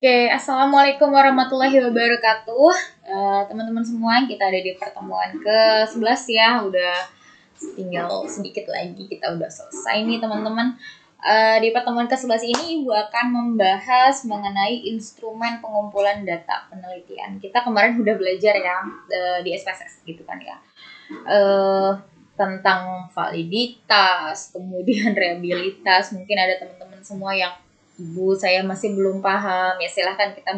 Oke, Assalamualaikum warahmatullahi wabarakatuh. Teman-teman semua, kita ada di pertemuan ke-11 ya. Udah tinggal sedikit lagi, kita udah selesai nih teman-teman. Di pertemuan ke-11 ini Ibu akan membahas mengenai instrumen pengumpulan data penelitian. Kita kemarin udah belajar ya di SPSS gitu kan ya. Tentang validitas, kemudian reliabilitas. Mungkin ada teman-teman semua yang Ibu, saya masih belum paham, ya silahkan kita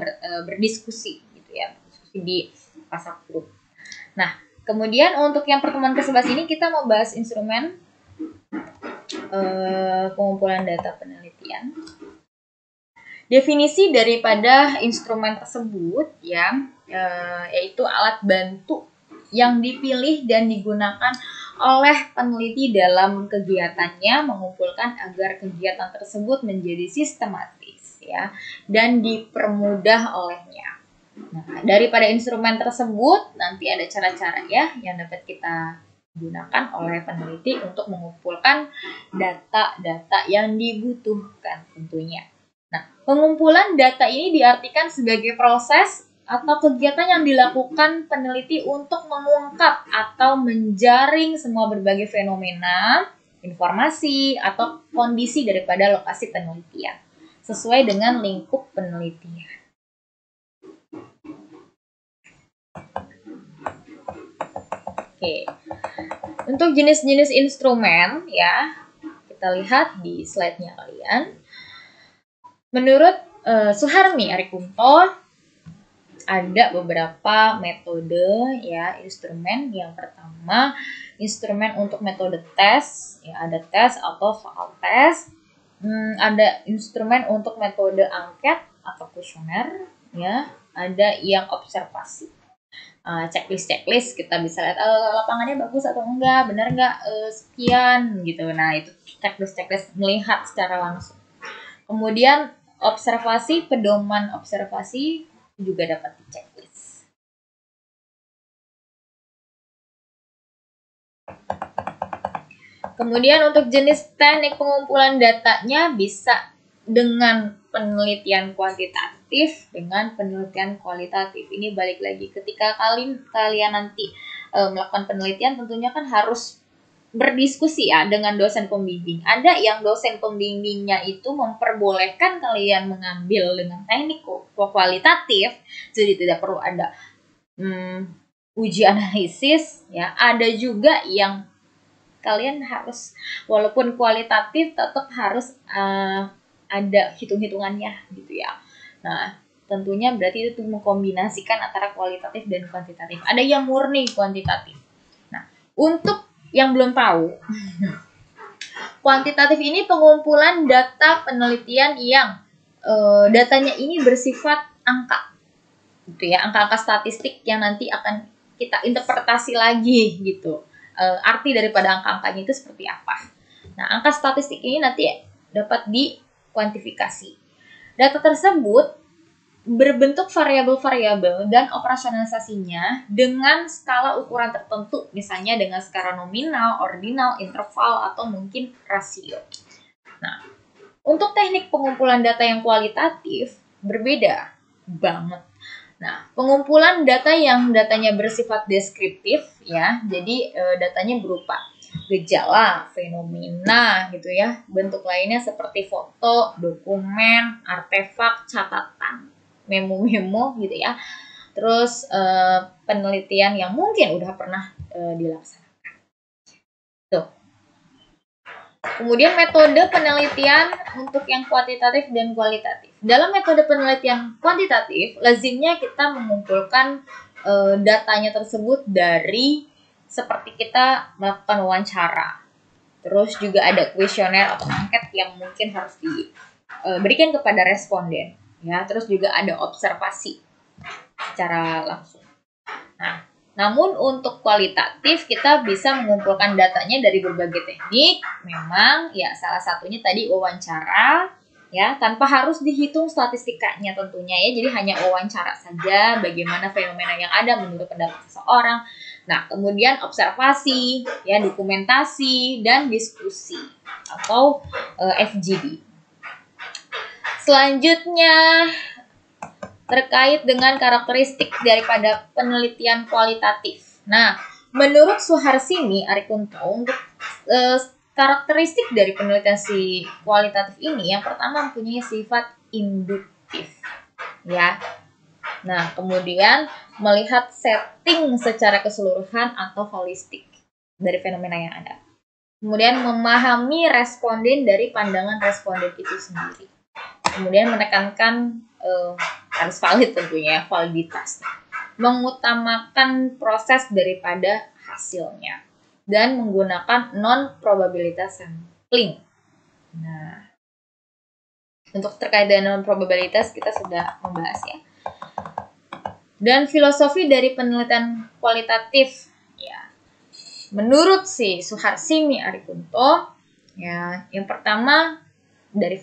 berdiskusi gitu ya, diskusi di WhatsApp group. Nah, kemudian untuk yang pertemuan ke-11 ini kita mau bahas instrumen pengumpulan data penelitian. Definisi daripada instrumen tersebut ya, yaitu alat bantu yang dipilih dan digunakan oleh peneliti dalam kegiatannya mengumpulkan agar kegiatan tersebut menjadi sistematis ya dan dipermudah olehnya. Nah, daripada instrumen tersebut nanti ada cara-cara ya yang dapat kita gunakan oleh peneliti untuk mengumpulkan data-data yang dibutuhkan tentunya. Nah, pengumpulan data ini diartikan sebagai proses atau kegiatan yang dilakukan peneliti untuk mengungkap atau menjaring semua berbagai fenomena, informasi, atau kondisi daripada lokasi penelitian sesuai dengan lingkup penelitian. Oke. Untuk jenis-jenis instrumen ya, kita lihat di slide-nya kalian. Menurut Suharmi Arikunto, ada beberapa metode ya instrumen. Yang pertama, instrumen untuk metode tes ya, ada tes atau soal tes. Ada instrumen untuk metode angket atau kuesioner ya, ada yang observasi. Checklist kita bisa lihat lapangannya bagus atau enggak, benar enggak sekian gitu. Nah, itu checklist melihat secara langsung. Kemudian observasi, pedoman observasi juga dapat di checklist. Kemudian untuk jenis teknik pengumpulan datanya bisa dengan penelitian kuantitatif dengan penelitian kualitatif. Ini balik lagi ketika kalian nanti melakukan penelitian tentunya kan harus berdiskusi ya dengan dosen pembimbing. Ada yang dosen pembimbingnya itu memperbolehkan kalian mengambil dengan teknik kualitatif, jadi tidak perlu ada uji analisis ya. Ada juga yang kalian harus walaupun kualitatif tetap harus ada hitung-hitungannya gitu ya. Nah, tentunya berarti itu mengkombinasikan antara kualitatif dan kuantitatif. Ada yang murni kuantitatif. Nah, untuk yang belum tahu, kuantitatif ini pengumpulan data penelitian yang datanya ini bersifat angka, gitu ya, angka-angka statistik yang nanti akan kita interpretasi lagi gitu. Arti daripada angka-angkanya itu seperti apa. Nah, angka statistik ini nanti dapat dikuantifikasi. Data tersebut berbentuk variabel-variabel dan operasionalisasinya dengan skala ukuran tertentu, misalnya dengan skala nominal, ordinal, interval, atau mungkin rasio. Nah, untuk teknik pengumpulan data yang kualitatif berbeda banget. Nah, pengumpulan data yang datanya bersifat deskriptif ya, jadi datanya berupa gejala, fenomena gitu ya, bentuk lainnya seperti foto, dokumen, artefak, catatan, memo-memo gitu ya. Terus penelitian yang mungkin udah pernah dilaksanakan. Tuh. Kemudian metode penelitian untuk yang kuantitatif dan kualitatif. Dalam metode penelitian kuantitatif, lazimnya kita mengumpulkan datanya tersebut dari seperti kita melakukan wawancara. Terus juga ada kuesioner atau angket yang mungkin harus diberikan kepada responden. Ya, terus juga ada observasi secara langsung. Nah, namun untuk kualitatif kita bisa mengumpulkan datanya dari berbagai teknik. Memang ya salah satunya tadi wawancara, ya, tanpa harus dihitung statistikanya tentunya ya. Jadi hanya wawancara saja bagaimana fenomena yang ada menurut pendapat seseorang. Nah, kemudian observasi, ya, dokumentasi dan diskusi atau FGD. Selanjutnya terkait dengan karakteristik daripada penelitian kualitatif. Nah, menurut Suharsini Arikunto, untuk karakteristik dari penelitian si kualitatif ini, yang pertama mempunyai sifat induktif, ya. Nah, kemudian melihat setting secara keseluruhan atau holistik dari fenomena yang ada. Kemudian memahami responden dari pandangan responden itu sendiri. Kemudian menekankan harus valid tentunya, validitas. Mengutamakan proses daripada hasilnya. Dan menggunakan non-probabilitas sampling. Nah, untuk terkait dengan non-probabilitas kita sudah membahas ya. Dan filosofi dari penelitian kualitatif, ya, menurut si Suharsini Arikunto, ya, yang pertama dari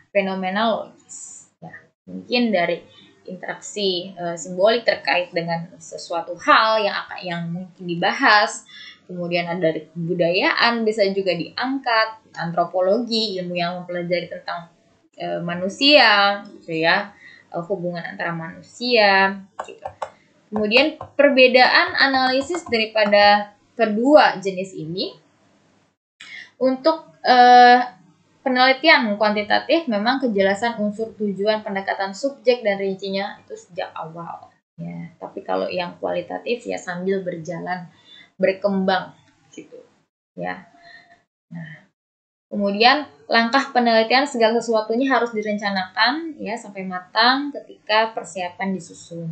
fenomenologis, ya, mungkin dari interaksi simbolik terkait dengan sesuatu hal yang mungkin dibahas. Kemudian ada dari kebudayaan, bisa juga diangkat, antropologi, ilmu yang mempelajari tentang manusia, gitu ya. Hubungan antara manusia gitu. Kemudian perbedaan analisis daripada kedua jenis ini untuk penelitian kuantitatif memang kejelasan unsur tujuan pendekatan subjek dan rincinya itu sejak awal ya. Tapi kalau yang kualitatif ya sambil berjalan berkembang gitu ya. Nah, kemudian langkah penelitian segala sesuatunya harus direncanakan ya sampai matang ketika persiapan disusun.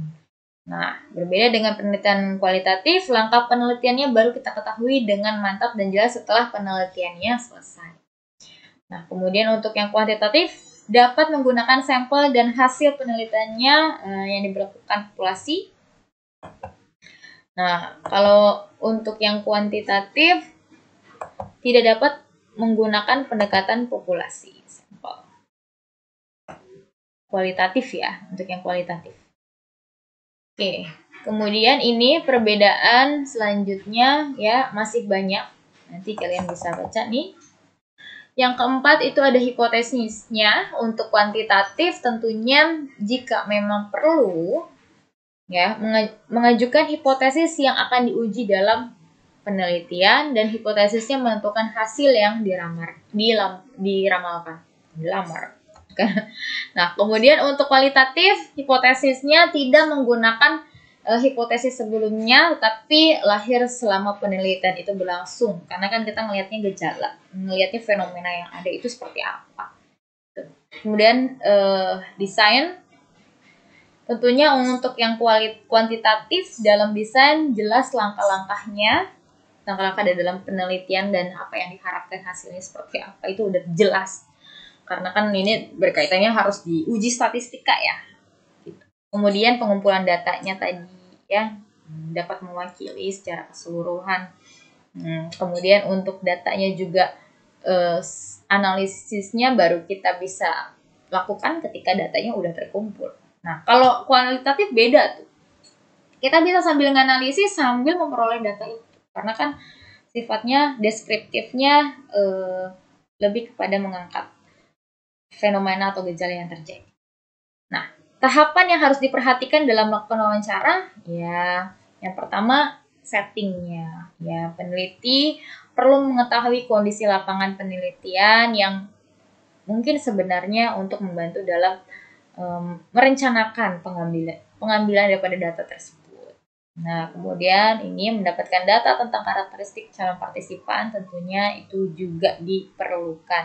Nah, berbeda dengan penelitian kualitatif, langkah penelitiannya baru kita ketahui dengan mantap dan jelas setelah penelitiannya selesai. Nah, kemudian untuk yang kuantitatif dapat menggunakan sampel dan hasil penelitiannya yang diberlakukan populasi. Nah, kalau untuk yang kuantitatif tidak dapat menggunakan pendekatan populasi sampel. Kualitatif ya, untuk yang kualitatif. Oke, kemudian ini perbedaan selanjutnya ya masih banyak. Nanti kalian bisa baca nih. Yang keempat itu ada hipotesisnya. Untuk kuantitatif tentunya jika memang perlu ya mengajukan hipotesis yang akan diuji dalam penelitian dan hipotesisnya menentukan hasil yang diramalkan. Nah, kemudian untuk kualitatif, hipotesisnya tidak menggunakan hipotesis sebelumnya, tetapi lahir selama penelitian itu berlangsung. Karena kan kita ngelihatnya gejala, ngelihatnya fenomena yang ada itu seperti apa. Kemudian desain, tentunya untuk yang kuantitatif dalam desain jelas langkah-langkahnya, langkah-langkah dalam penelitian dan apa yang diharapkan hasilnya seperti apa itu udah jelas. Karena kan ini berkaitannya harus diuji statistika ya. Gitu. Kemudian pengumpulan datanya tadi ya dapat mewakili secara keseluruhan. Kemudian untuk datanya juga analisisnya baru kita bisa lakukan ketika datanya udah terkumpul. Nah, kalau kualitatif beda tuh. Kita bisa sambil menganalisis sambil memperoleh data itu. Karena kan sifatnya deskriptifnya lebih kepada mengangkat fenomena atau gejala yang terjadi. Nah, tahapan yang harus diperhatikan dalam melakukan wawancara, ya, yang pertama settingnya. Ya, peneliti perlu mengetahui kondisi lapangan penelitian yang mungkin sebenarnya untuk membantu dalam merencanakan pengambilan daripada data tersebut. Nah, kemudian ini mendapatkan data tentang karakteristik calon partisipan tentunya itu juga diperlukan.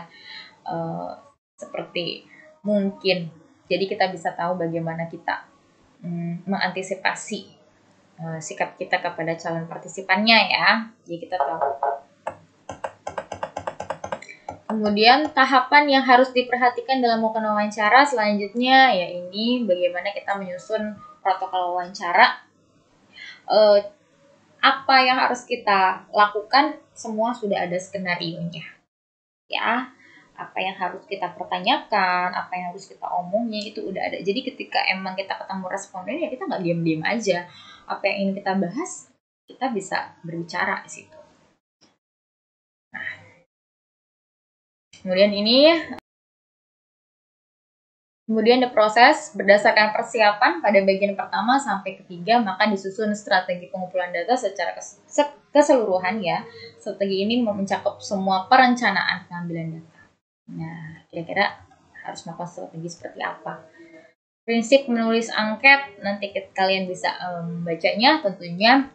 Seperti mungkin jadi kita bisa tahu bagaimana kita mengantisipasi sikap kita kepada calon partisipannya ya. Jadi kita tahu Kemudian tahapan yang harus diperhatikan dalam melakukan wawancara selanjutnya ya ini bagaimana kita menyusun protokol wawancara. Apa yang harus kita lakukan semua sudah ada skenarionya. Ya, apa yang harus kita pertanyakan, apa yang harus kita omongin itu udah ada. Jadi ketika emang kita ketemu responden ya kita nggak diam-diam aja. Apa yang ingin kita bahas, kita bisa berbicara di situ. Nah, kemudian proses berdasarkan persiapan pada bagian pertama sampai ketiga, maka disusun strategi pengumpulan data secara keseluruhan ya. Strategi ini mencakup semua perencanaan pengambilan data. Nah, kira-kira harus melakukan strategi seperti apa? Prinsip menulis angket, nanti kalian bisa membacanya, tentunya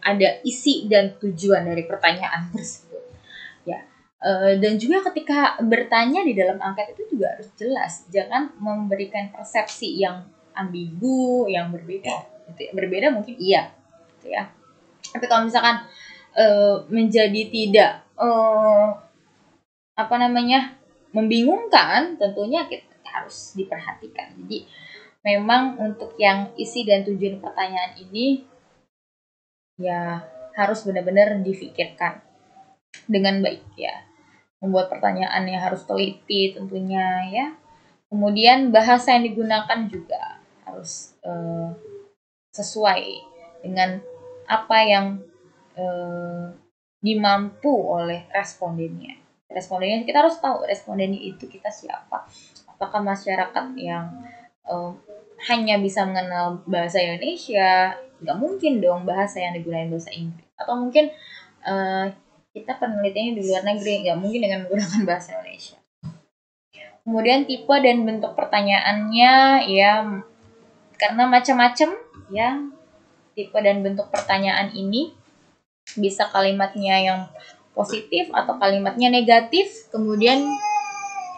ada isi dan tujuan dari pertanyaan tersebut. Ya. Dan juga ketika bertanya di dalam angket itu juga harus jelas, jangan memberikan persepsi yang ambigu, yang berbeda. Berbeda mungkin iya, gitu ya. Tapi kalau misalkan menjadi tidak membingungkan, tentunya kita harus diperhatikan. Jadi memang untuk yang isi dan tujuan pertanyaan ini ya harus benar-benar difikirkan dengan baik ya. Membuat pertanyaan yang harus teliti tentunya ya. Kemudian bahasa yang digunakan juga harus sesuai dengan apa yang dimampu oleh respondennya. Respondennya kita harus tahu respondennya itu kita siapa. Apakah masyarakat yang hanya bisa mengenal bahasa Indonesia? Nggak mungkin dong bahasa yang digunakan bahasa Inggris. Atau mungkin kita penelitiannya di luar negeri, nggak mungkin dengan menggunakan bahasa Indonesia. Kemudian tipe dan bentuk pertanyaannya ya, karena macam-macam ya tipe dan bentuk pertanyaan ini, bisa kalimatnya yang positif atau kalimatnya negatif. Kemudian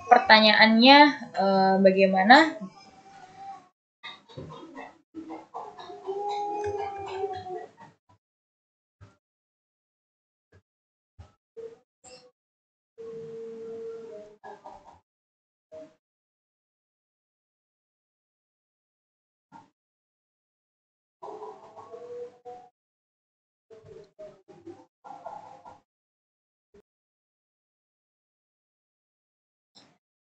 pertanyaannya bagaimana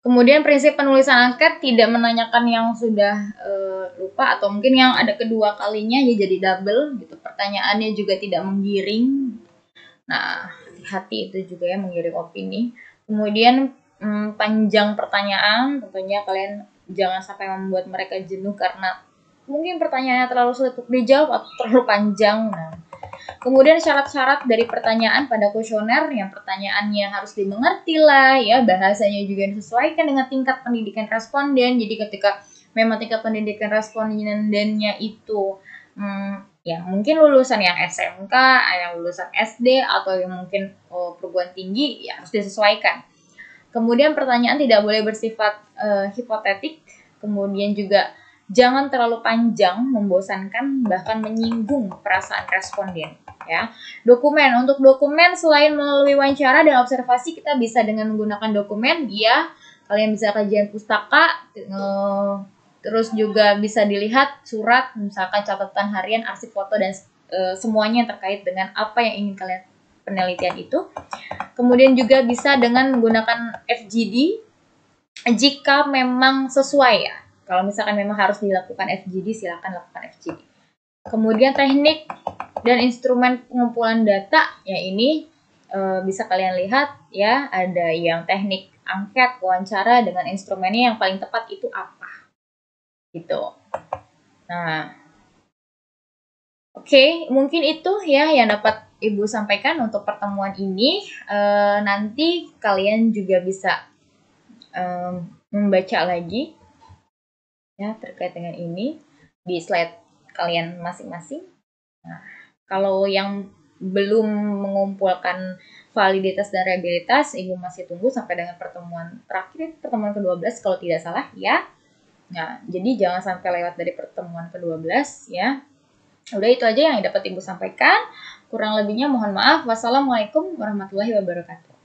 Kemudian prinsip penulisan angket tidak menanyakan yang sudah lupa atau mungkin yang ada kedua kalinya ya jadi double gitu. Pertanyaannya juga tidak menggiring. Nah, hati-hati itu juga ya menggiring opini. Kemudian panjang pertanyaan, tentunya kalian jangan sampai membuat mereka jenuh karena mungkin pertanyaannya terlalu sulit untuk dijawab atau terlalu panjang. Nah, kemudian syarat-syarat dari pertanyaan pada kuesioner, yang pertanyaannya harus dimengerti lah ya, bahasanya juga disesuaikan dengan tingkat pendidikan responden. Jadi ketika memang tingkat pendidikan respondennya itu ya mungkin lulusan yang SMK, yang lulusan SD atau yang mungkin perguruan tinggi ya harus disesuaikan. Kemudian pertanyaan tidak boleh bersifat hipotetik, kemudian juga jangan terlalu panjang, membosankan, bahkan menyinggung perasaan responden. Ya, untuk dokumen selain melalui wawancara dan observasi, kita bisa dengan menggunakan dokumen. Ya, kalian bisa kajian pustaka, terus juga bisa dilihat surat, misalkan catatan harian, arsip foto dan semuanya yang terkait dengan apa yang ingin kalian penelitian itu. Kemudian juga bisa dengan menggunakan FGD jika memang sesuai ya. Kalau misalkan memang harus dilakukan FGD, silakan lakukan FGD. Kemudian teknik dan instrumen pengumpulan data, ya ini bisa kalian lihat ya, ada yang teknik angket, wawancara dengan instrumennya yang paling tepat itu apa. Gitu. Nah, oke, mungkin itu ya yang dapat Ibu sampaikan untuk pertemuan ini. Nanti kalian juga bisa membaca lagi ya terkait dengan ini di slide kalian masing-masing. Nah, kalau yang belum mengumpulkan validitas dan reliabilitas, Ibu masih tunggu sampai dengan pertemuan terakhir, pertemuan ke-12 kalau tidak salah ya. Nah, jadi jangan sampai lewat dari pertemuan ke-12 ya. Udah itu aja yang dapat Ibu sampaikan. Kurang lebihnya mohon maaf. Wassalamualaikum warahmatullahi wabarakatuh.